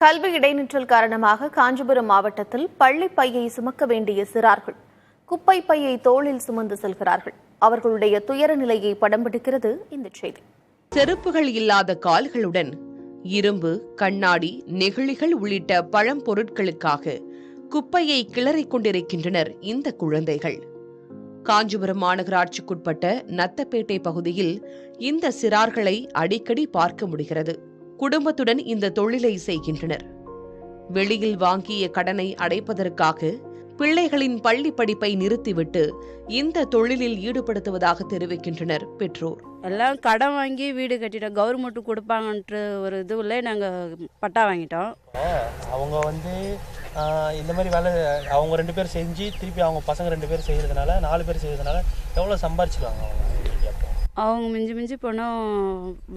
கல்வி இடைநிற்றல் காரணமாக காஞ்சிபுரம் மாவட்டத்தில் பள்ளி பையை சுமக்க வேண்டிய சிறார்கள் குப்பை பையை தோளில் சுமந்து செல்கிறார்கள். அவர்களுடைய துயர நிலையை படம் பிடிக்கிறது இந்த செய்தி. செருப்புகள் இல்லாத கால்களுடன் இரும்பு, கண்ணாடி, நெகிழிகள் உள்ளிட்ட பழம்பொருட்களுக்காக குப்பையை கிளறிக் கொண்டிருக்கின்றனர் இந்த குழந்தைகள். காஞ்சிபுரம் மாநகராட்சிக்குட்பட்ட நத்தப்பேட்டை பகுதியில் இந்த சிறார்களை அடிக்கடி பார்க்க முடிகிறது. குடும்பத்துடன் இந்த தொழிலை செய்கின்றனர். வெளியில் வாங்கிய கடனை அடைப்பதற்காக பிள்ளைகளின் பள்ளி படிப்பை நிறுத்திவிட்டு இந்த தொழிலில் ஈடுபடுத்துவதாக தெரிவிக்கின்றனர் பெற்றோர். எல்லாம் கடன் வாங்கி வீடு கட்டிட்டோம். கவர்மெண்ட் கொடுப்பாங்கன்ற ஒரு இதுல நாங்கள் பட்டா வாங்கிட்டோம். அவங்க இந்த மாதிரி வேலை அவங்க 2 பேர் செஞ்சு திருப்பி அவங்க பசங்க 2 பேர் செய்யறதுனால 4 பேர் செய்யறதுனால எவ்வளோ சம்பாரிச்சிருவாங்க அவங்க மிஞ்சி போனால்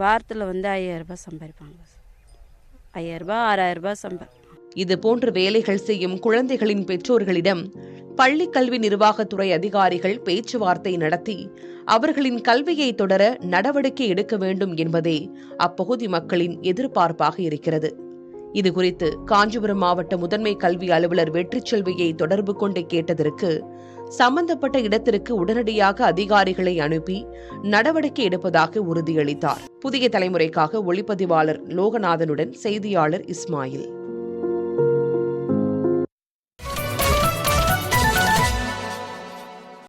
வாரத்தில் 5000 ரூபாய் சம்பாதிப்பாங்க. 5000 ரூபாய் 6000 ரூபாய் சம்பாதிப்பாங்க. இது போன்ற வேலைகள் செய்யும் குழந்தைகளின் பெற்றோர்களிடம் பள்ளி கல்வி நிர்வாகத்துறை அதிகாரிகள் பேச்சுவார்த்தை நடத்தி அவர்களின் கல்வியை தொடர நடவடிக்கை எடுக்க வேண்டும் என்பதே அப்பகுதி மக்களின் எதிர்பார்ப்பாக இருக்கிறது. இதுகுறித்து காஞ்சிபுரம் மாவட்ட முதன்மை கல்வி அலுவலர் வெற்றிச்செல்வியை தொடர்பு கொண்டு கேட்டதற்கு சம்பந்தப்பட்ட இடத்திற்கு உடனடியாக அதிகாரிகளை அனுப்பி நடவடிக்கை எடுப்பதாக உறுதியளித்தார். புதிய தலைமுறைக்காக ஒளிப்பதிவாளர் லோகநாதனுடன் செய்தியாளர் இஸ்மாயில்.